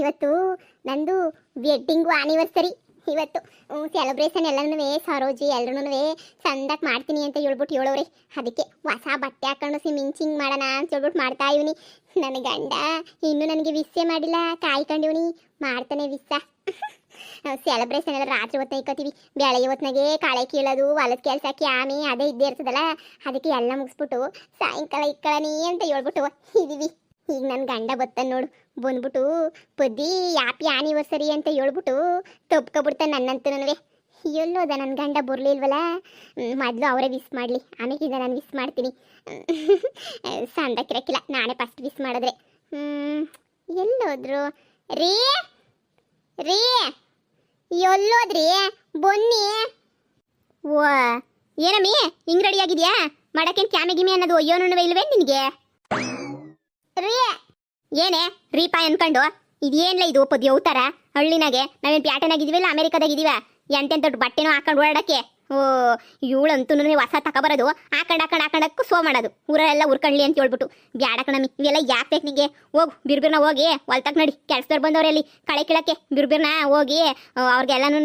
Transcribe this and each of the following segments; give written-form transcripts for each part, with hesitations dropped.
ಇವತ್ತು ನಂದು wedding anniversary ಇವತ್ತು ಸೆಲೆಬ್ರೇಷನ್ ಎಲ್ಲನೂ ಸರೋಜಿ ಎಲ್ರೂ ಚಂದಾಗಿ ಮಾಡ್ತೀನಿ ಅಂತ ಹೇಳ್ಬಿಟ್ಟು ಹೇಳೋರಿ. ಅದಕ್ಕೆ ಹೊಸ ಬಟ್ಟೆ ಹಾಕೊಂಡು ಮಿಂಚಿಂಗ್ ಮಾಡೋಣ ಅಂತ ಹೇಳ್ಬಿಟ್ಟು ಮಾಡ್ತಾ ಇವನಿ. ನನ್ನ ಗಂಡ ಇನ್ನೂ ನನಗೆ ವಿಸ್ಸೇ ಮಾಡಿಲ್ಲ, ಕಾಯ್ಕೊಂಡಿವ್ನಿ ಮಾಡ್ತಾನೆ ವಿಸ್ಸ. ಸೆಲೆಬ್ರೇಷನ್ ಎಲ್ಲ ರಾತ್ರಿ ಹೊತ್ತು ಇಕ್ಕೋತೀವಿ, ಬೆಳಗ್ಗೆ ಹೊತ್ತಿನಾಗೆ ಕಳೆ ಕೀಳೋದು ಹೊಲದ ಕೆಲಸ ಕ್ಯಾಮಿ ಅದೇ ಇದ್ದೇ ಇರ್ತದಲ್ಲ. ಅದಕ್ಕೆ ಎಲ್ಲ ಮುಗಿಸ್ಬಿಟ್ಟು ಸಾಯಂಕಾಲ ಇಕ್ಕಳನಿ ಅಂತ ಹೇಳ್ಬಿಟ್ಟು ಇದೀವಿ. ಈಗ ನನ್ನ ಗಂಡ ಬತ್ತಾನೆ ನೋಡು, ಬಂದ್ಬಿಟ್ಟು ಪದ್ದಿ ಹ್ಯಾಪಿ ಆನಿವರ್ಸರಿ ಅಂತ ಹೇಳ್ಬಿಟ್ಟು ತಪ್ಕೊಬಿಡ್ತಾನೆ ನನ್ನಂತನೂ. ಎಲ್ಲೋದ ನನ್ನ ಗಂಡ ಬರಲಿಲ್ವಲ್ಲ, ಮೊದಲು ಅವರೇ ವಿಸ್ ಮಾಡಲಿ, ಆಮೇಲಿಂದ ನಾನು ವಿಸ್ ಮಾಡ್ತೀನಿ. ಸಂದಕ್ಕಿರಕ್ಕಿಲ್ಲ, ನಾನೇ ಫಸ್ಟ್ ವಿಸ್ ಮಾಡಿದ್ರೆ. ಎಲ್ಲೋದ್ರು ರೀ ರೀ ಎಲ್ಲೋದ್ರಿ ಬನ್ನಿ. ಓ ಏನಮ್ಮಿ ಹಿಂಗ್ ರೆಡಿ ಆಗಿದ್ಯಾ? ಮಾಡಕ್ಕೇನು ಕ್ಯಾಮೆ ಗಿಮೆ ಅನ್ನೋದು ಅಯ್ಯೋನು ಇಲ್ವೇ ನಿನಗೆ? ರೀ ಏನೇ ರೀಪಾ ಅನ್ಕೊಂಡು ಇದೇನ್ಲ ಇದು ಪದ್ಯ ಅವತಾರ ಹಳ್ಳಿನಾಗೆ? ನಾವೇನು ಪ್ಯಾಟೆನಾಗಿದ್ದೀವಲ್ಲ ಅಮೆರಿಕದಾಗಿದ್ದೀವ? ಎಂತೆಂತ ದೊಡ್ಡ ಬಟ್ಟೆನೂ ಹಾಕೊಂಡು ಓಡಾಡಕ್ಕೆ? ಓ ಇವಳಂತೂ ಹೊಸ ತಗೊಬರೋದು, ಹಾಕೊಂಡಕ್ಕೂ ಸೋ ಮಾಡೋದು, ಊರೆಲ್ಲ ಉರ್ಕಳ್ಳಿ ಅಂತ ಹೇಳ್ಬಿಟ್ಟು. ಬ್ಯಾಡ ಕಣಮ್ಮಿ ಇವೆಲ್ಲ ಯಾಕೆ ಬೇಕು ನಿಂಗೆ? ಹೋಗು ಬಿರ್ಬಿರ್ನ ಹೋಗಿ ಹೊಲ್ತಕ್ ನಡಿ, ಕೆಲ್ಸದವ್ರು ಬಂದವ್ರೆ ಅಲ್ಲಿ ಕಳೆ ಕೀಳಕ್ಕೆ. ಬಿರ್ಬಿರ್ನ ಹೋಗಿ ಅವ್ರಿಗೆಲ್ಲನೂ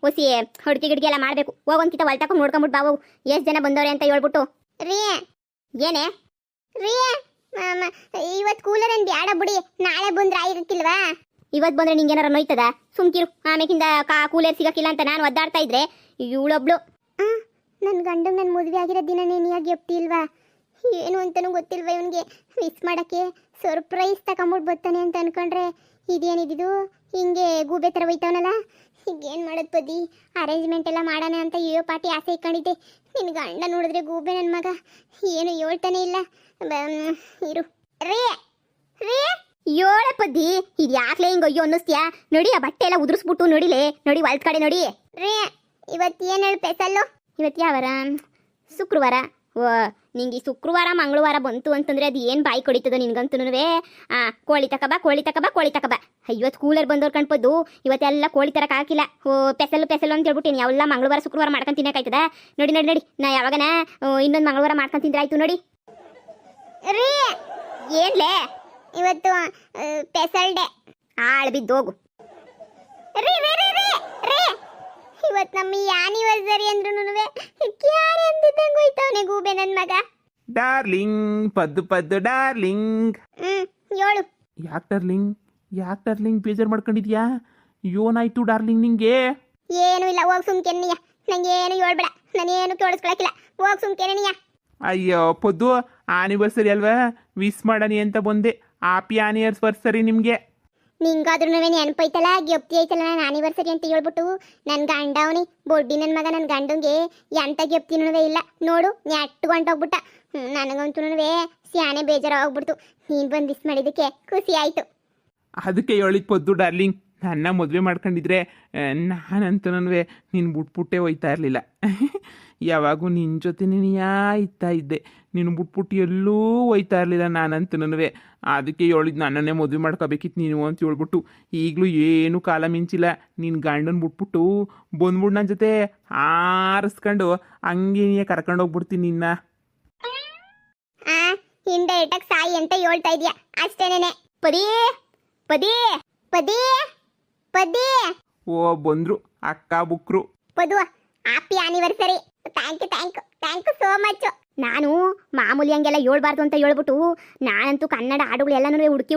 ಹೊಸಿ ಹುಡುಕಿ ಗಿಡ್ಗಿ ಎಲ್ಲ ಮಾಡಬೇಕು. ಹೋಗೊಂದ್ಕಿತ ಹೊಲ್ತಕೊಂಡು ನೋಡ್ಕೊಂಬಿಟ್ಟು ಬಾವು ಎಷ್ಟು ಜನ ಬಂದವ್ರೆ ಅಂತ ಹೇಳ್ಬಿಟ್ಟು. ರೀ ಏನೇ ರೀ ಇವತ್ತು ಕೂಲರ್ ಏನು ಬ್ಯಾಡ ಬಿಡಿ, ನಾಳೆ ಬಂದ್ರೆ ಆಗಿರಕ್ಕಿಲ್ವಾ? ಇವತ್ತು ಬಂದ್ರೆ ನಿಂಗೆ ಏನಾರ ನೋಯ್ತದ? ಸುಮ್ಕಿರು, ಆಮೇಕಿಂದ ಕೂಲರ್ ಸಿಗಕ್ಕಿಲ್ಲ ಅಂತ ನಾನು ಒದ್ದಾಡ್ತಾ ಇದ್ರೆ ಇವಳೊಬ್ಳು. ನನ್ನ ಗಂಡಂಗೆ ನನ್ನ ಮದುವೆ ಆಗಿರೋ ದಿನ ನೀನಿಯಾಗಿ ಒಪ್ತಿಲ್ವಾ? ಏನು ಅಂತಲೂ ಗೊತ್ತಿಲ್ವಾ ಇವನಿಗೆ? ಮಿಸ್ ಮಾಡೋಕ್ಕೆ ಸರ್ಪ್ರೈಸ್ ತಗೊಂಬಿಟ್ಟು ಬರ್ತಾನೆ ಅಂತ ಅನ್ಕೊಂಡ್ರೆ ಇದೇನಿದ್ದು ಹಿಂಗೆ ಗೂಬೆ ಥರ ಹೋಯ್ತವನಲ್ಲ. ಈಗೇನು ಮಾಡೋದು ಪದಿ? ಅರೇಂಜ್ಮೆಂಟ್ ಎಲ್ಲ ಮಾಡೋಣ ಅಂತ ಅಯ್ಯೋ ಪಾಟಿ ಆಸೆ ಇಟ್ಕೊಂಡಿದ್ದೆ. ನಿನ್ನ ಗಂಡ ನೋಡಿದ್ರೆ ಗೂಬೆ ನನ್ನ ಮಗ, ಏನು ಹೇಳ್ತಾನೆ ಇಲ್ಲ. ಇರು ರೇ ರೇ ಏಳ ಪದ್ದಿ, ಇದು ಯಾಕ್ಲೆ ಹಿಂಗೆ ಅಯ್ಯೋ ಅನ್ನಿಸ್ತೀಯಾ? ನೋಡಿ ಆ ಬಟ್ಟೆ ಎಲ್ಲ ಉದುರಿಸ್ಬಿಟ್ಟು ನೋಡಿಲೆ, ನೋಡಿ ಹೊಲ್ದ ಕಡೆ ನೋಡಿ. ರೇ ಇವತ್ತು ಏನು ಹೇಳು ಸ್ಪೆಷಲ್ಲು? ಇವತ್ತು ಯಾವಾರ? ಶುಕ್ರವಾರ. ಓ ನಿಂಗೆ ಈ ಶುಕ್ರವಾರ ಮಂಗಳವಾರ ಬಂತು ಅಂತಂದ್ರೆ ಅದು ಏನು ಬಾಯಿ ಕೊಡಿತದೋ ನಿನ್ಗಂತೂ. ಕೋಳಿ ತಕಬಾ ಕೋಳಿ ತಕಬಾ ಕೋಳಿ ತಕಬಾ. ಇವತ್ತು ಕೂಲರ್ ಬಂದವ್ರು ಕಣ್ಪದ್ದು, ಇವತ್ತೆಲ್ಲ ಕೋಳಿ ತರಕ್ಕೆ ಹಾಕಿಲ್ಲ. ಓ ಪೆಸಲು ಅಂತ ಹೇಳ್ಬಿಟ್ಟು ಯಾವೆಲ್ಲ ಮಂಗಳವಾರ ಶುಕ್ರವಾರ ಮಾಡ್ಕೊಂಡು ತಿನ್ನಕಾಯ್ತದ? ನೋಡಿ ನೋಡಿ ನೋಡಿ, ನಾ ಯಾವಾಗನ ಇನ್ನೊಂದು ಮಂಗಳವಾರ ಮಾಡ್ಕೊಂಡು ತಿಂದ್ರೆ ಆಯ್ತು ನೋಡಿ. ರೀ ಏನ್ಲೇ ಇವತ್ತು ಸ್ಪೆಷಲ್ ಡೇ? ಆಳ್ ಬಿದ್ದೋಗು. ರೀ ರೀ ರೀ ರೀ ರೀ ಇವತ್ತು ನಮ್ಮ ಆನಿವರ್ಸರಿ ಅಂದ್ರೂ ಕ್ಯಾರೆ ಅಂದಿದ್ದಂಗೆ ಹೋಯ್ತವನೆ ಗೂಬೆ ನನ್ನ ಮಗ. Darling Paddu darling. ಹೇಳು. ಯಾಕೆ ಡಾರ್ಲಿಂಗ್ ಬೇಜಾರು ಮಾಡ್ಕೊಂಡಿದ್ಯಾ? ಏನಾಯ್ತು ಡಾರ್ಲಿಂಗ್ ನಿಂಗೆ? ಏನು ಇಲ್ಲ, ಹೋಗಿ ಸುಮ್ಕೆನಿಯ, ನಂಗೆ ಏನು ಹೇಳ್ಬೇಡ, ನಾನೇನು ಕೇಳಿಸ್ಕೊಳಕಿಲ್ಲ, ಹೋಗಿ ಸುಮ್ಕೆನಿಯ. ಅಯ್ಯೋ ಪದ್ದು, ಆನಿವರ್ಸರಿ ಅಲ್ವಾ, ವಿಸ್ ಮಾಡನಿ ಅಂತ ಬಂದೆ. ಹ್ಯಾಪಿ ಆನಿವರ್ಸರಿ ನಿಮಗೆ. ನಿಂಗಾದ್ರೂ ನೆನಪೈತಲ್ಲ, ಗೆಪ್ತಿ ಐತಲ್ಲ ನಾನು ಆನಿವರ್ಸರಿ ಅಂತ ಹೇಳ್ಬಿಟ್ಟು. ನನ್ನ ಗಂಡ ಅವನಿ ಬೊಡ್ಡಿ ನನ್ನ ಮಗ, ನನ್ನ ಗಂಡಂಗೆ ಎಂತ ಗೆಪ್ತಿನೂ ಇಲ್ಲ ನೋಡು, ನೆಟ್ಟುಗೊಂಡೋಗ್ಬಿಟ್ಟ. ನನಗಂತೂ ಸ್ಯಾನೆ ಬೇಜಾರಾಗ್ಬಿಡ್ತು. ನೀನು ಬಂದು ವಿಸ್ ಮಾಡಿದ್ದಕ್ಕೆ ಖುಷಿ ಆಯಿತು. ಅದಕ್ಕೆ ಹೇಳಿದ್ ಪದ್ದು ಡಾರ್ಲಿಂಗ್, ನನ್ನ ಮದುವೆ ಮಾಡ್ಕೊಂಡಿದ್ರೆ ನಾನಂತೂ ನೀನು ಬಿಟ್ಬಿಟ್ಟೆ ಹೋಯ್ತಾ ಇರಲಿಲ್ಲ. ಯಾವಾಗೂ ನಿನ್ನ ಜೊತೆನೇ ಇತ್ತಾ ಇದ್ದೆ, ನೀನು ಬಿಟ್ಬಿಟ್ಟು ಎಲ್ಲೂ ಹೋಯ್ತಾ ಇರಲಿಲ್ಲ ನಾನಂತೂ. ಅದಕ್ಕೆ ಹೇಳಿದ್ ನನ್ನನ್ನೇ ಮದುವೆ ಮಾಡ್ಕೋಬೇಕಿತ್ತು ನೀನು ಅಂತ ಹೇಳ್ಬಿಟ್ಟು. ಈಗಲೂ ಏನು ಕಾಲ ಮಿಂಚಿಲ್ಲ, ನಿನ್ನ ಗಂಡನ ಬಿಟ್ಬಿಟ್ಟು ಬಂದ್ಬಿಟ್ಟು ನನ್ನ ಜೊತೆ ಆರಿಸ್ಕೊಂಡು ಹಂಗೆ ಕರ್ಕೊಂಡು ಹೋಗ್ಬಿಡ್ತೀನಿ ನಿನ್ನ. ಇಂಡೈರೆಕ್ಟಾಗಿ ಸಾಯಿ ಅಂತ ಹೇಳ್ತಾ ಇದೀಯ ಅಷ್ಟೇನೇನೆ. ಪದೇ ಪದೇ ಪದೇ ಪದೇ ಓ ಬಂದ್ರು ಅಕ್ಕ ಬುಕ್ರು. ಪದು happy anniversary. Thank you so much. ನಾನು ಮಾಮೂಲಿ ಹಂಗೆಲ್ಲ ಹೇಳ್ಬಾರ್ದು ಅಂತ ಹೇಳ್ಬಿಟ್ಟು ನಾನಂತೂ ಕನ್ನಡ ಹಾಡುಗಳು ಎಲ್ಲನೂ ಹುಡುಕಿ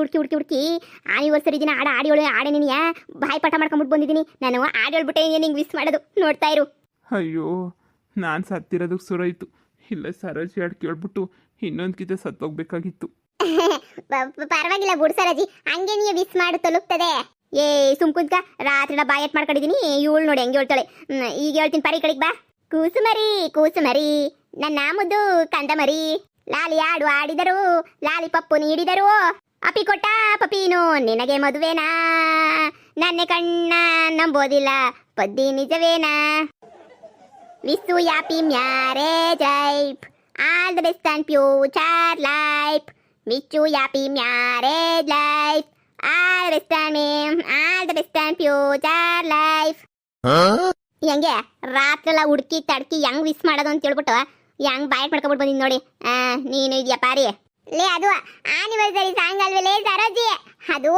ಆನಿವರ್ಸರಿ ದಿನ ಹಾಡೆ ನೀನಿಯ ಬಾಯಿ ಪಾಠ ಮಾಡ್ಕೊಂಬಿಟ್ಟು ಬಂದಿದ್ದೀನಿ. ನಾನು ಹಾಡು ಹೇಳ್ಬಿಟ್ಟೆ ನಿಂಗೆ ವಿಸ್ ಮಾಡೋದು, ನೋಡ್ತಾ ಇರು. ಅಯ್ಯೋ ನಾನು ಸತ್ತಿರೋದಕ್ಕೆ ಸುರಾಯ್ತು. ಇಲ್ಲ ಸರೋಜಿ ಹಾಡು ಕೇಳ್ಬಿಟ್ಟು ಇನ್ನೊಂದ್ಕಿತ ಸತ್ತೋಗ್ಬೇಕಾಗಿತ್ತು. ಪರವಾಗಿಲ್ಲ ಬಿಡು ಸರೋಜಿ, ಹಂಗೆ ನೀ ವಿಸ್ ಮಾಡು ತಲುಪ್ತದೆ. ಏ ಸುಮ್ಕುಂತ್ಕ, ರಾತ್ರಿ ಬಾಯಟ್ ಮಾಡ್ಕೊಂಡಿದ್ದೀನಿ. ಇವಳು ನೋಡಿ ಹೆಂಗೆ ಹೇಳ್ತಾಳೆ. ಈಗ ಹೇಳ್ತೀನಿ, ಪರಿ ಕಡೆಗೆ ಬಾ. ಕೂಸುಮರಿ ನನ್ನ ಮುದ್ದು ಕಂದಮರಿ, ಲಾಲಿ ಆಡು ಆಡಿದರು, ಲಾಲಿ ಪಪ್ಪು ನೀಡಿದರು, ಅಪಿ ಕೊಟ್ಟ ಪಪೀನು ನಿನಗೆ ಮದುವೆನಾ, ನನ್ನೆ ಕಣ್ಣ ನಂಬೋದಿಲ್ಲ ಪದ್ದಿ ನಿಜವೇನಾ. Wish you happy marriage life, all the best and future life. Wish you happy marriage life, all the best and future life. ಹೆಂಗೆ ರಾತ್ರೆಲ್ಲ ಹುಡುಕಿ ತಡ್ಕಿ ಹೆಂಗ್ ವಿಸ್ ಮಾಡೋದು ಅಂತ ಹೇಳ್ಬಿಟ್ಟು ಹೆಂಗ್ ಬಾಯ್ ಮಾಡ್ಕೊಬಿಟ್ಟು ಬಂದಿದ್ದು ನೋಡಿ. ನೀನು ಇದೆಯಾ ಪಾರಿ, ಲೇ ಅದು ಆನಿವರ್ಸರಿ ಸಾಂಗ್ ಅಲ್ವೇ ಸರೋಜಿ, ಅದು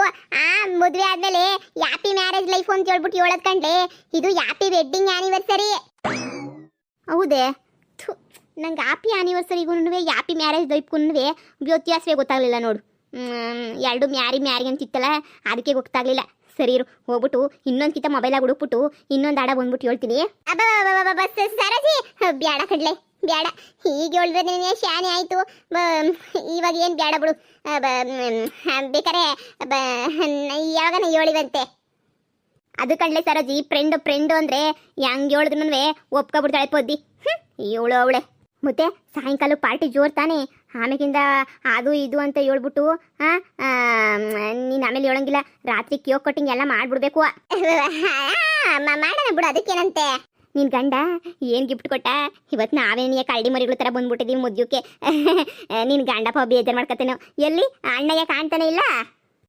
ಆ ಮದುವೆ ಆದ್ಮೇಲೆ ಹ್ಯಾಪಿ ಮ್ಯಾರೇಜ್ ಲೈಫ್ ಅಂತ ಹೇಳ್ಬಿಟ್ಟು ಹೇಳೋದ್ ಕಂಡ್ಲೆ, ಇದು ಹ್ಯಾಪಿ ವೆಡ್ಡಿಂಗ್ ಆನಿವರ್ಸರಿ. ಹೌದೇ? ನಂಗೆ ಹ್ಯಾಪಿ ಆನಿವರ್ಸರಿಗೂ ಹ್ಯಾಪಿ ಮ್ಯಾರೇಜ್ ಲೈಫ್ಗೂ ವ್ಯತ್ಯಾಸವೇ ಗೊತ್ತಾಗ್ಲಿಲ್ಲ ನೋಡು. ಎರಡು ಮ್ಯಾರಿ ಅಂತಿತ್ತಲ್ಲ, ಅದಕ್ಕೆ ಗೊತ್ತಾಗ್ಲಿಲ್ಲ. ಸರಿ ಇರು, ಹೋಗ್ಬಿಟ್ಟು ಇನ್ನೊಂದ್ಕಿಂತ ಮೊಬೈಲಾಗ ಹುಡುಕ್ಬಿಟ್ಟು ಇನ್ನೊಂದು ಆಡ ಬಂದ್ಬಿಟ್ಟು ಹೇಳ್ತೀನಿ. ಸರಜಿ ಬ್ಯಾಡ ಕಡ್ಲೆ ಬ್ಯಾಡ, ಈಗ ಹೇಳಿದ್ರೆ ಶಾನೆ ಆಯ್ತು. ಇವಾಗ ಏನು ಬ್ಯಾಡ ಬಿಡು, ಬೇಕಾರೆ ಯಾವಾಗನ ಹೇಳಿವಂತೆ. ಅದು ಕಡ್ಲೆ ಸರೋಜಿ, ಫ್ರೆಂಡು ಅಂದ್ರೆ ಹೆಂಗೆ ಹೇಳಿದ್ರು ಒಪ್ಕೊಬಿಡ್ತಾಳೆ ಪೊದ್ದಿ. ಇವಳು ಅವಳೆ. ಮತ್ತೆ ಸಾಯಂಕಾಲ ಪಾರ್ಟಿ ಜೋರ್ ತಾನೆ, ಆಮೇಕಿಂದ ಅದು ಇದು ಅಂತ ಹೇಳ್ಬಿಟ್ಟು ನೀನು ಆಮೇಲೆ ಹೇಳಂಗಿಲ್ಲ, ರಾತ್ರಿ ಕೇಕ್ ಕಟ್ಟಿಂಗ್ ಎಲ್ಲ ಮಾಡ್ಬಿಡ್ಬೇಕು. ಮಾಡೋಣ ಬಿಡು, ಅದಕ್ಕೇನಂತೆ. ನಿನ್ ಗಂಡ ಏನ್ ಗಿಫ್ಟ್ ಕೊಟ್ಟ? ಇವತ್ತು ನಾವೇನಿಯ ಕರಡಿ ಮರಿಗಳ ತರ ಬಂದ್ಬಿಟ್ಟಿದೀವಿ ಮುದ್ಯಕ್ಕೆ. ನಿನ್ ಗಂಡಪ್ಪ ಬೇಜಾರು ಮಾಡ್ಕತ್ತೇನೋ. ಎಲ್ಲಿ ಅಣ್ಣಯ್ಯ ಕಾಣ್ತಾನೆ ಇಲ್ಲ?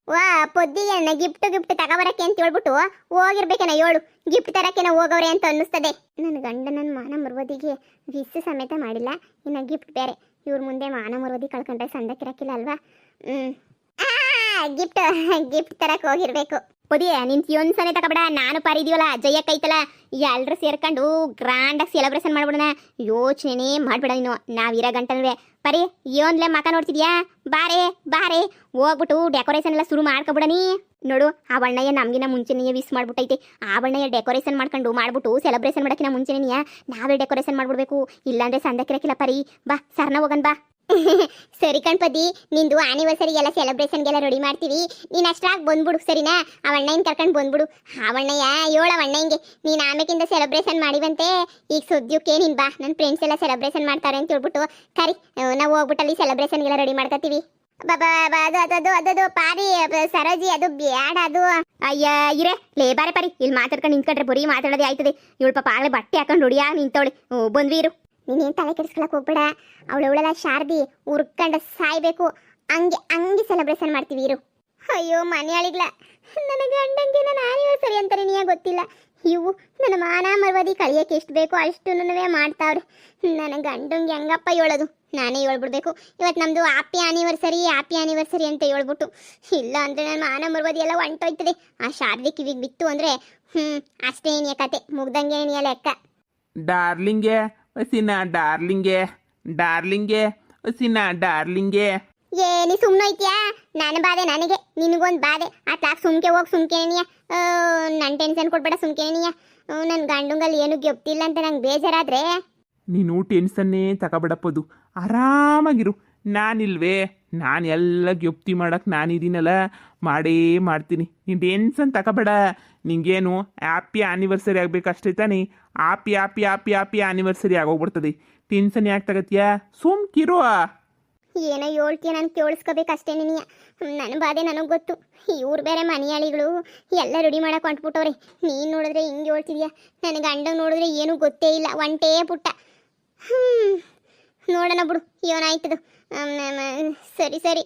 ವಾ ಪೊದ್ದಿಗೆ ಗಿಫ್ಟ್ ತಗೋಬರಕ್ಕೆ ಅಂತ ಹೇಳ್ಬಿಟ್ಟು ಹೋಗಿರ್ಬೇಕೇನ, ಹೇಳು ಗಿಫ್ಟ್ ತರಕ್ಕೇನ ಹೋಗವ್ರೆ ಅಂತ ಅನ್ನಿಸ್ತದೆ. ನನ್ನ ಗಂಡ ನನ್ನ ಮಾನ ಮರುವದಿಗೆ ವಿಸ್ ಸಮೇತ ಮಾಡಿಲ್ಲ, ಇನ್ನು ಗಿಫ್ಟ್ ಬೇರೆ. ಇವ್ರ ಮುಂದೆ ಮಾನ ಮರುವದಿ ಕಳ್ಕೊಂಡ್ರೆ ಸಂದಕ್ಕಿರಕ್ಕಿಲ್ಲ ಅಲ್ವಾ? ಗಿಫ್ಟ್ ತರಕ್ಕೆ ಹೋಗಿರ್ಬೇಕು. ಪೊದಿಯ ನಿನ್ ಒಂದ್ಸನೆ ತಗೋಬೇಡ, ನಾನು ಪಾರಿದೀವಲ್ಲ ಜಯಕ್ಕ ಐತಲ್ಲ, ಎಲ್ರು ಸೇರ್ಕೊಂಡು ಗ್ರ್ಯಾಂಡಾಗಿ ಸೆಲೆಬ್ರೇಷನ್ ಮಾಡ್ಬಿಡೋಣ. ಯೋಚನೆ ಮಾಡ್ಬೇಡ ನೀನು, ನಾವಿರೋ ಗಂಟಲ್ವೇ. ಪರಿ ಏನ್ಲೆ ಮಕ ನೋಡ್ತಿದ್ಯಾ? ಬಾರೆ ಹೋಗ್ಬಿಟ್ಟು ಡೆಕೋರೇಷನ್ ಎಲ್ಲ ಶುರು ಮಾಡ್ಕೊಬಿಡನಿ. ನೋಡು, ಆ ಬಣ್ಣಯ್ಯ ನಮ್ಗಿನ ಮುಂಚೆನೇ ವಿಸ್ ಮಾಡ್ಬಿಟ್ಟೈತೆ. ಆ ಬಣ್ಣಯ್ಯ ಡೆಕೋರೇಷನ್ ಮಾಡ್ಬಿಟ್ಟು ಸೆಲೆಬ್ರೇಷನ್ ಮಾಡೋಕ್ಕಿನ ಮುಂಚೆನೇ ನಾವೇ ಡೆಕೋರೇಷನ್ ಮಾಡ್ಬಿಡ್ಬೇಕು, ಇಲ್ಲಾಂದ್ರೆ ಸಂದಕ್ಕಿರಕ್ಕಿಲ್ಲ. ಪರಿ ಬಾ, ಸರ್ನ ಹೋಗನ್ ಬಾ. ಸರಿ ಕಣ್ಪದಿ, ನಿಂದು ಆನಿವರ್ಸರಿ ಎಲ್ಲ ಸೆಲೆಬ್ರೇಷನ್ಗೆಲ್ಲ ರೆಡಿ ಮಾಡ್ತೀವಿ, ನೀನು ಅಷ್ಟ್ರಾಗಿ ಬಂದ್ಬಿಡು ಸರಿನಾ? ಆ ಅಣ್ಣಯ್ಯನ ಕರ್ಕೊಂಡು ಬಂದ್ಬಿಡು. ಆ ಅಣ್ಣಯ್ಯ ಅಣ್ಣಯ್ಯಂಗೆ ನೀನು ಆಮೇಕಿಂದ ಸೆಲೆಬ್ರೇಷನ್ ಮಾಡಿವಂತೆ. ಈಗ ಸದ್ಯಕ್ಕೆ ನೀನು ಬಾ, ನನ್ನ ಫ್ರೆಂಡ್ಸ್ ಎಲ್ಲ ಸೆಲೆಬ್ರೇಷನ್ ಮಾಡ್ತಾರೆ ಅಂತ ಹೇಳ್ಬಿಟ್ಟು ಕರಿ, ನಾವು ಹೋಗ್ಬಿಟ್ಟು ಅಲ್ಲಿ ಸೆಲೆಬ್ರೇಷನ್ಗೆಲ್ಲ ರೆಡಿ ಮಾಡ್ಕೊತೀವಿ. ಅದು ಪಾರಿ ಸರೋಜಿ, ಅದು ಬ್ಯಾಡ ಅದು. ಅಯ್ಯ ಇರೇ ಲೇ, ಬಾರೆ ಪರಿ, ಇಲ್ಲಿ ಮಾತಾಡ್ಕೊಂಡು ನಿಂತ್ಕೊಂಡ್ರೆ ಬರೀ ಮಾತಾಡೋದೇ ಆಯ್ತದೆ. ಇವಳು ಪಾಪ ಆಗಲೇ ಬಟ್ಟೆ ಹಾಕೊಂಡು ರೆಡಿಯಾ ನಿಂತವಳೆ. ಬಂದ್ವಿ ಇರು. ನೀನೇನು ತಲೆ ಕೆಡಿಸ್ಕೊಳಕ್ ಹೋಗ್ಬೇಡ, ಅವಳೆಲ್ಲ ಶಾರದಿ ಉರ್ಕಂಡ ಸಾಯ್ಬೇಕು, ಹಂಗೆ ಸೆಲೆಬ್ರೇಷನ್ ಮಾಡ್ತೀವಿ ಇರು. ಅಯ್ಯೋ ಮನೆಯಾಳಿಗ್ಲ, ನನ್ನ ಗಂಡಂಗೆ ನನ್ನ ಆನಿವರ್ಸರಿ ಅಂತಾರೆ ನೀ ಗೊತ್ತಿಲ್ಲ. ಇವು ನನ್ನ ಮಾನ ಮರ್ವದಿ ಕಳಿಯಕ್ಕೆ ಎಷ್ಟು ಬೇಕೋ ಅಷ್ಟು ಮಾಡ್ತಾವ್ರೆ. ನನ್ನ ಗಂಡಂಗೆ ಹೆಂಗಪ್ಪ ಹೇಳೋದು? ನಾನೇ ಹೇಳ್ಬಿಡ್ಬೇಕು, ಇವತ್ತು ನಮ್ಮದು ಹ್ಯಾಪಿ ಆನಿವರ್ಸರಿ ಅಂತ ಹೇಳ್ಬಿಟ್ಟು. ಇಲ್ಲ ಅಂದರೆ ನನ್ನ ಮಾನ ಮರ್ವದಿ ಎಲ್ಲ ಹೊಂಟೋಯ್ತದೆ. ಆ ಶಾರದಿ ಕಿವಿಗೆ ಬಿತ್ತು ಅಂದರೆ ಅಷ್ಟೇ ಏನಿಯ ಕತೆ, ಮುಗ್ದಂಗೆ ಏನಿಯ ಲೆಕ್ಕ. ಡಾರ್ಲಿಂಗೆ ಹಸಿನ ಡಾರ್ಲಿಂಗೆ ಹಸಿನ ಡಾರ್ಲಿಂಗೆ. ನೀ ಸುಮ್ಮನೋಯ್ತೀಯಾ? ನನ್ನ ಬಾಧೆ ನನಗೆ, ನಿನಗೊಂದು ಬಾಧೆ. ಆತಾಗ ಸುಮ್ಕೆನಿಯ, ನನ್ನ ಟೆನ್ಷನ್ ಕೊಡ್ಬೇಡ, ಸುಮ್ಕೆನಿಯ. ನನ್ನ ಗಂಡಂಗಲ್ಲಿ ಏನು ಗೊತ್ತಿಲ್ಲ ಅಂತ ನಂಗೆ ಬೇಜಾರಾದ್ರೆ ನೀನು ಟೆನ್ಷನ್ನೇ ತಗೋಬೇಡಪ್ಪದು, ಆರಾಮಾಗಿರು. ನಾನಿಲ್ವೇ, ನಾನು ಎಲ್ಲ ಗೆಪ್ತಿ ಮಾಡಕ್ಕೆ ನಾನಿದ್ದೀನಲ್ಲ, ಮಾಡೇ ಮಾಡ್ತೀನಿ. ನೀನು ಟೆನ್ಷನ್ ತಗೋಬೇಡ. ನಿಂಗೇನು ಹ್ಯಾಪಿ ಆನಿವರ್ಸರಿ ಆಗಬೇಕಷ್ಟೇ ತಾನೇ? Happy anniversary ಆಗೋಗ್ಬಿಡ್ತದೆ. ಟೆನ್ಷನ್ ಯಾಕೆ ತಗತ್ಯಾ? ಸುಮ್ಕಿರೋ. ಏನೋ ಹೇಳ್ತೀಯ, ನಾನು ಕೇಳಿಸ್ಕೋಬೇಕಷ್ಟೇ ನಿನಗೆ. ನನ್ನ ಬಾಧೆ ನನಗೆ ಗೊತ್ತು. ಇವ್ರು ಬೇರೆ ಮನೆಯಾಳಿಗಳು ಎಲ್ಲ ರೆಡಿ ಮಾಡಕ್ಕೆ ಹೊಂಟ್ಬಿಟ್ಟವ್ರೆ. ನೀನು ನೋಡಿದ್ರೆ ಹಿಂಗೆ ಹೇಳ್ತಿದ್ಯಾ, ನನ್ನ ಗಂಡ ನೋಡಿದ್ರೆ ಏನೂ ಗೊತ್ತೇ ಇಲ್ಲ, ಒಂಟೇ ಪುಟ್ಟ. ನೋಡೋಣ ಬಿಡು ಏನಾಯ್ತದು. ಸರಿ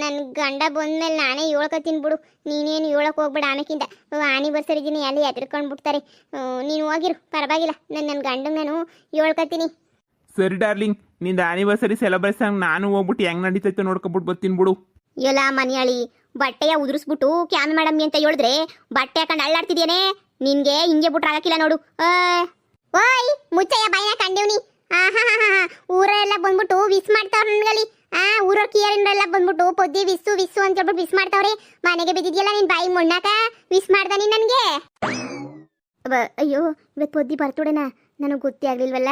ನನ್ನ ಗಂಡ ಬಂದ್ಮೇಲೆ ನಾನೇ ಹೇಳ್ಕೊತೀನಿ ಬಿಡು, ನೀನೇನು ಹೇಳಕ್ಕೆ ಹೋಗ್ಬೇಡ. ಆಮೇಕಿಂದ ಆನಿವರ್ಸರಿ ದಿನ ಎಲ್ಲ ಎದ್ರಕೊಂಡ್ಬಿಡ್ತಾರೆ. ನೀನು ಹೋಗಿರು, ಪರವಾಗಿಲ್ಲ. ನನ್ನ ಗಂಡಂಗೆ ನಾನು ಹೇಳ್ಕೊತೀನಿ. ಸರಿ ಡಾರ್ಲಿಂಗ್, ನಿಂದ ಆನಿವರ್ಸರಿ ಸೆಲೆಬ್ರೇಷನ್ ನಾನು ಹೋಗ್ಬಿಟ್ಟು ಹೆಂಗೆ ನಡೀತೈತೆ ನೋಡ್ಕೊಬಿಟ್ಟು ಬರ್ತೀನಿ ಬಿಡು. ಎಲ್ಲ ಮನೆಯಾಳಿ ಬಟ್ಟೆಯ ಉದುರಿಸ್ಬಿಟ್ಟು ಕ್ಯಾಮೆ ಮಾಡಮ್ಮಿ ಅಂತ ಹೇಳಿದ್ರೆ ಬಟ್ಟೆ ಹಾಕೊಂಡು ಅಳ್ಳಾಡ್ತಿದ್ಯೇನೆ. ನಿನ್ಗೆ ಹಿಂಗೆ ಬಿಟ್ರೆ ಆಗಕ್ಕಿಲ್ಲ ನೋಡು. ಓಯ್ ಮುಚ್ಚಯ್ಯ ಬಾಯಿನ ಕಂಡೇವ್ನಿ. ಊರೆಲ್ಲ ಬಂದ್ಬಿಟ್ಟು ವಿಸ್ ಮಾಡ್ತಾವ್ರ ನನ್ಗಲ್ಲಿ. ಊರವ್ರ ಕಿಯರಿಂದೆಲ್ಲ ಬಂದ್ಬಿಟ್ಟು ಪೊದ್ದಿ ವಿಸ್ಸು ಅಂತ ಹೇಳ್ಬಿಟ್ಟು ವಿಸ್ ಮಾಡ್ತಾವ್ರೆ. ಮನೆಗೆ ಬಿದ್ದಿದ್ಯಲ್ಲ ನಿನ್ ಬಾಯಿ ಮುಣ್ಣಾಕ ವಿಸ್ ಮಾಡ್ದ ನೀನ್ ನನ್ಗೆ. ಅಯ್ಯೋ ಇವತ್ತು ಪೊದ್ದಿ ಬರ್ತುಡೇನಾ? ನನಗೆ ಗೊತ್ತೇ ಆಗ್ಲಿಲ್ವಲ್ಲ.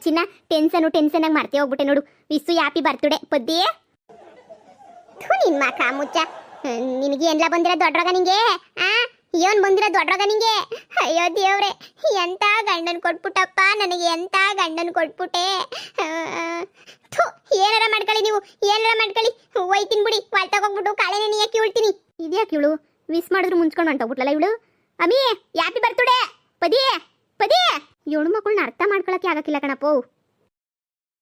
ಚಿನ್ನ ಟೆನ್ಷನಾಗಿ ಮಾಡ್ತೇ ಹೋಗ್ಬಿಟ್ಟೆ ನೋಡು. ವಿಸ್ಸು ಹ್ಯಾಪಿ ಬರ್ತುಡೆ ಪೊದ್ದಿ. ನಿನ್ ಮಕ ಮುಚ್ಚ, ನಿನಗೆ ಎಲ್ಲ ಬಂದಿರೋ ದೊಡ್ಡರಾಗ ನಿಂಗೆ? ಏನ್ ಬಂದಿರೋ ದೊಡ್ಡರಾಗ ನಿಂಗೆ? ಅಯ್ಯೋ ದೇವ್ರೆ, ಎಂತ ಗಂಡನ್ ಕೊಟ್ಬಿಟ್ಟಪ್ಪ ನನಗೆ, ಎಂತ ಗಂಡನ್ ಕೊಟ್ಬಿಟ್ಟೆ. ಏನಾರ ಮಾಡ್ಕೊಳ್ಳಿ ನೀವು, ಏನಾರ ಮಾಡ್ಕೊಳ್ಳಿ. ಹೋಯ್ತೀನಿ ಬಿಡಿ, ಹೊಲ್ತಾಗೋಗ್ಬಿಟ್ಟು ಕಾಳೆನೇ ನೀಯಕ್ಕೆ ಹೇಳ್ತೀನಿ. ಇದ್ಯಾಕೆ ಇವಳು ವಿಸ್ ಮಾಡಿದ್ರು ಮುಂಚ್ಕೊಂಡು ಹೊಂಟೋಗ್ಬಿಟ್ಲಲ್ಲ ಇವಳು. ಅಮ್ಮಿ ಹ್ಯಾಪಿ ಬರ್ತುಡೆ ಪದಿ. ಇವಳು ಮಕ್ಕಳನ್ನ ಅರ್ಥ ಮಾಡ್ಕೊಳಕ್ಕೆ ಆಗಕ್ಕಿಲ್ಲ ಕಣಪ್ಪೋ.